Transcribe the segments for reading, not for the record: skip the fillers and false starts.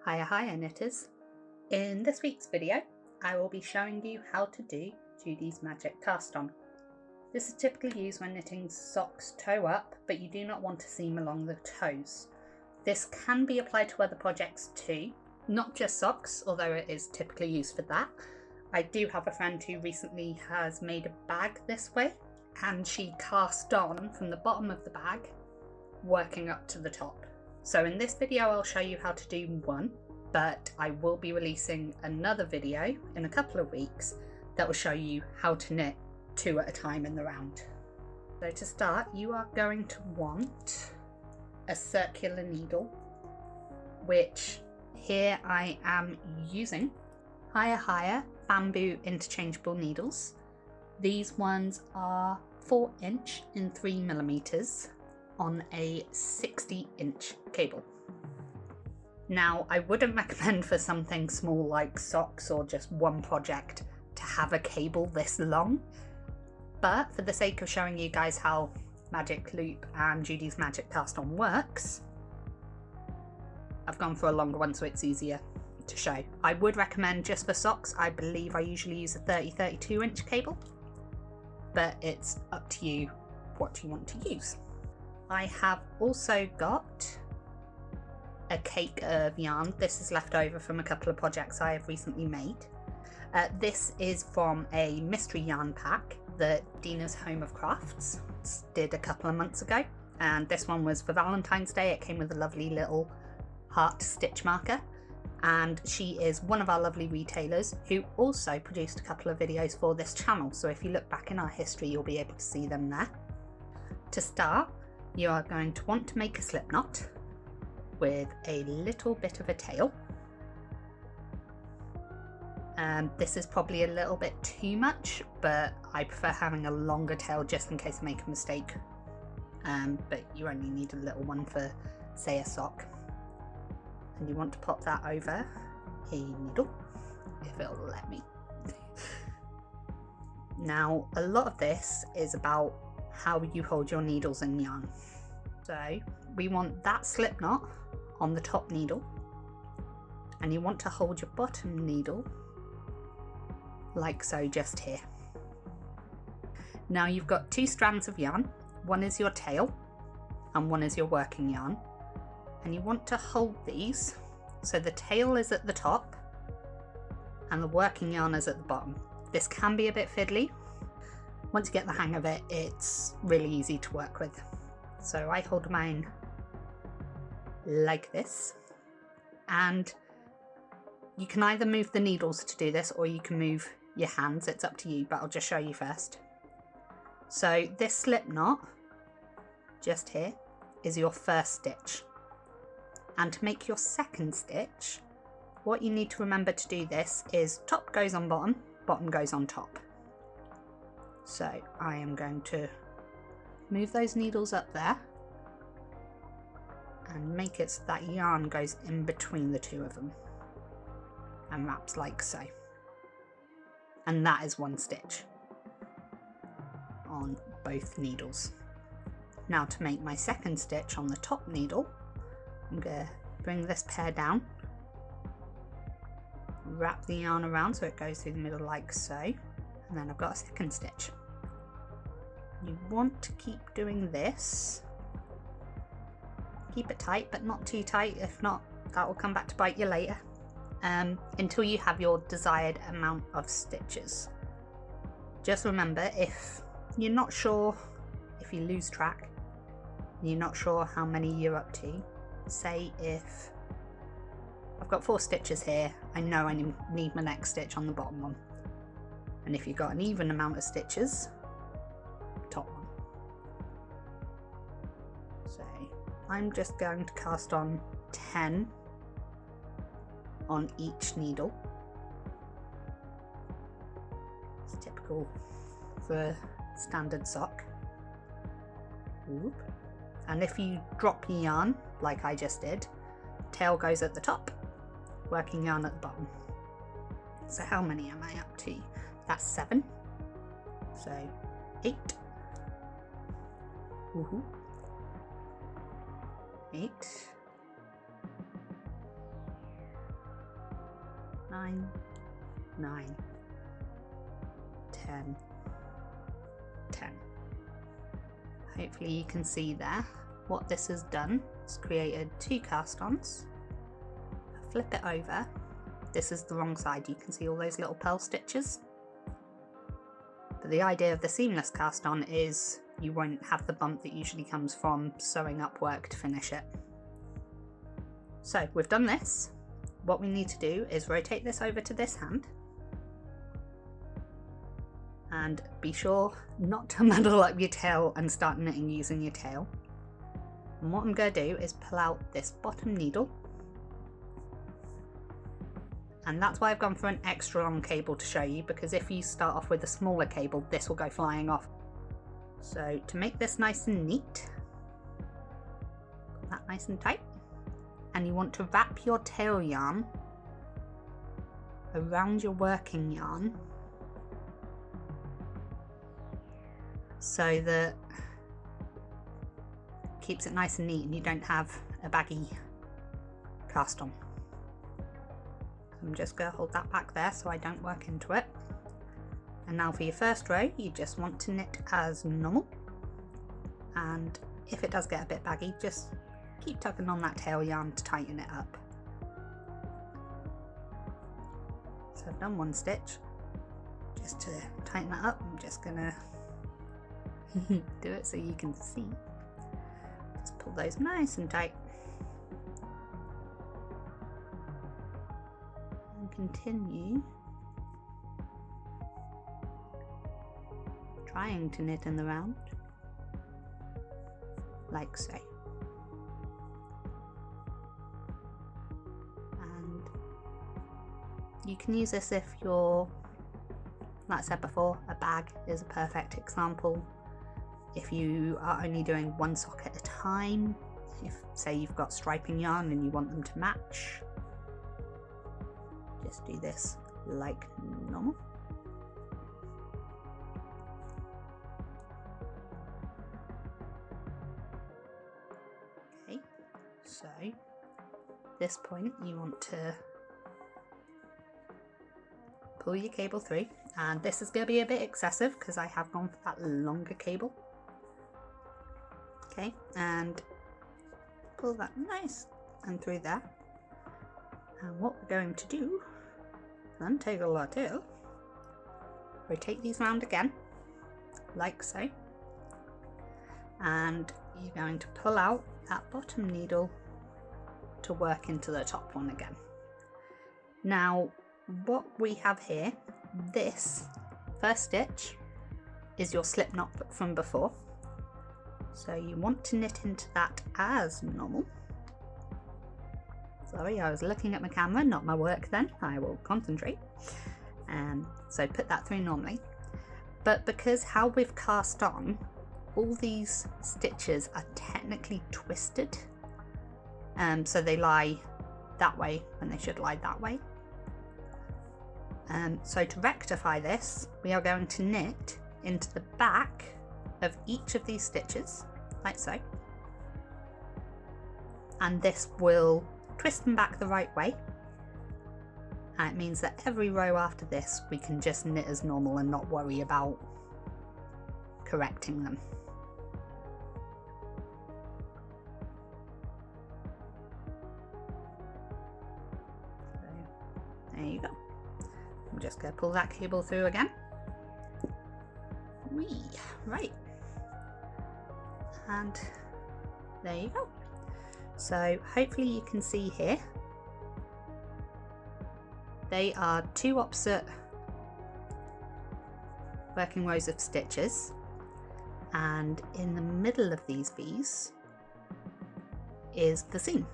Hiya knitters. In this week's video I will be showing you how to do Judy's magic cast on. This is typically used when knitting socks toe up, but you do not want to seam along the toes. This can be applied to other projects too, not just socks, although it is typically used for that. I do have a friend who recently has made a bag this way, and she cast on from the bottom of the bag working up to the top. So in this video I'll show you how to do one, but I will be releasing another video in a couple of weeks that will show you how to knit two at a time in the round. So to start, you are going to want a circular needle, which here I am using HiyaHiya bamboo interchangeable needles. These ones are 4" in 3mm on a 60" cable. Now, I wouldn't recommend for something small like socks or just one project to have a cable this long, but for the sake of showing you guys how Magic Loop and Judy's Magic Cast On works, I've gone for a longer one so it's easier to show. I would recommend just for socks, I believe I usually use a 30-32" cable, but it's up to you what you want to use. I have also got a cake of yarn. This is left over from a couple of projects I have recently made. This is from a mystery yarn pack that Dina's Home of Crafts did a couple of months ago, and this one was for Valentine's Day. It came with a lovely little heart stitch marker, and she is one of our lovely retailers who also produced a couple of videos for this channel, so if you look back in our history you'll be able to see them there. To start, you are going to want to make a slip knot with a little bit of a tail. This is probably a little bit too much, but I prefer having a longer tail just in case I make a mistake. But you only need a little one for, say, a sock. And you want to pop that over a needle, if it'll let me. Now, a lot of this is about how you hold your needles in yarn. So we want that slip knot on the top needle, and you want to hold your bottom needle like so, just here. Now you've got two strands of yarn. One is your tail and one is your working yarn, and you want to hold these so the tail is at the top and the working yarn is at the bottom. This can be a bit fiddly. Once you get the hang of it, it's really easy to work with. So I hold mine like this, and you can either move the needles to do this or you can move your hands, it's up to you, but I'll just show you first. So this slip knot just here is your first stitch, and to make your second stitch, what you need to remember to do this is top goes on bottom, bottom goes on top. So I am going to move those needles up there and make it so that yarn goes in between the two of them and wraps like so. And that is one stitch on both needles. Now to make my second stitch on the top needle, I'm going to bring this pair down, wrap the yarn around so it goes through the middle like so, and then I've got a second stitch. You want to keep doing this. Keep it tight, but not too tight, if not that will come back to bite you later, until you have your desired amount of stitches. Just remember, if you're not sure, if you lose track, you're not sure how many you're up to, say if I've got 4 stitches here, I know I need my next stitch on the bottom one, and if you've got an even amount of stitches, top one. So I'm just going to cast on 10 on each needle. It's typical for a standard sock. Whoop. And if you drop your yarn like I just did, tail goes at the top, working yarn at the bottom. So how many am I up to? That's 7. So 8. Woohoo. 8, 9, 9, 10, 10. Hopefully you can see there what this has done. It's created 2 cast-ons. Flip it over. This is the wrong side. You can see all those little pearl stitches. But the idea of the seamless cast-on is you won't have the bump that usually comes from sewing up work to finish it. So we've done this. What we need to do is rotate this over to this hand. And be sure not to muddle up your tail and start knitting using your tail. And what I'm going to do is pull out this bottom needle. And that's why I've gone for an extra long cable to show you, because if you start off with a smaller cable, this will go flying off. So to make this nice and neat, put that nice and tight, and you want to wrap your tail yarn around your working yarn so that it keeps it nice and neat and you don't have a baggy cast on. I'm just going to hold that back there so I don't work into it. And now for your first row, you just want to knit as normal. And if it does get a bit baggy, just keep tugging on that tail yarn to tighten it up. So I've done 1 stitch. Just to tighten that up, I'm just going to do it so you can see. Just pull those nice and tight. Continue trying to knit in the round like so, and you can use this if you're, like I said before, a bag is a perfect example. If you are only doing 1 sock at a time, if say you've got striping yarn and you want them to match, just do this like normal. Okay, so this point you want to pull your cable through, and this is going to be a bit excessive because I have gone for that longer cable. Okay, and pull that nice and through there. And what we're going to do, untoggle our tail, rotate these round again, like so, and you're going to pull out that bottom needle to work into the top one again. Now, what we have here, this first stitch is your slip knot from before, so you want to knit into that as normal. Sorry, I was looking at my camera, not my work then. I will concentrate. So put that through normally. But because how we've cast on, all these stitches are technically twisted. So they lie that way when they should lie that way. So to rectify this, we are going to knit into the back of each of these stitches, like so. And this will twist them back the right way, and it means that every row after this we can just knit as normal and not worry about correcting them. So, there you go. I'm just going to pull that cable through again. Whee! Right, and there you go. So hopefully you can see here, they are 2 opposite working rows of stitches, and in the middle of these V's is the seam.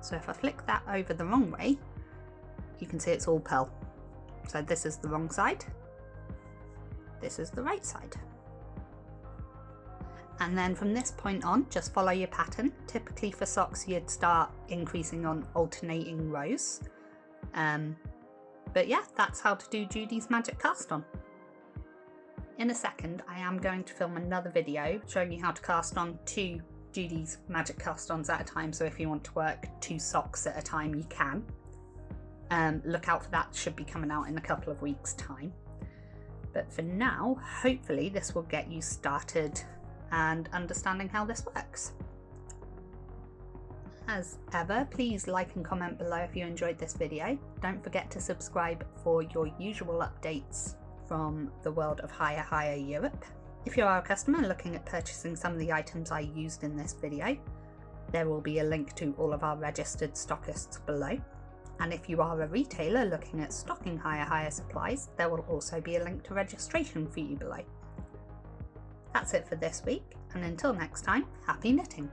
So if I flick that over the wrong way, you can see it's all purl. So this is the wrong side, this is the right side. And then from this point on, just follow your pattern. Typically for socks, you'd start increasing on alternating rows. But yeah, that's how to do Judy's magic cast on. In a second, I am going to film another video showing you how to cast on 2 Judy's magic cast ons at a time. So if you want to work 2 socks at a time, you can. Look out for that, should be coming out in a couple of weeks' time. But for now, hopefully this will get you started and understanding how this works. As ever, please like and comment below if you enjoyed this video. Don't forget to subscribe for your usual updates from the world of HiyaHiya Europe. If you are a customer looking at purchasing some of the items I used in this video, there will be a link to all of our registered stockists below. And if you are a retailer looking at stocking HiyaHiya supplies, there will also be a link to registration for you below. That's it for this week, and until next time, happy knitting!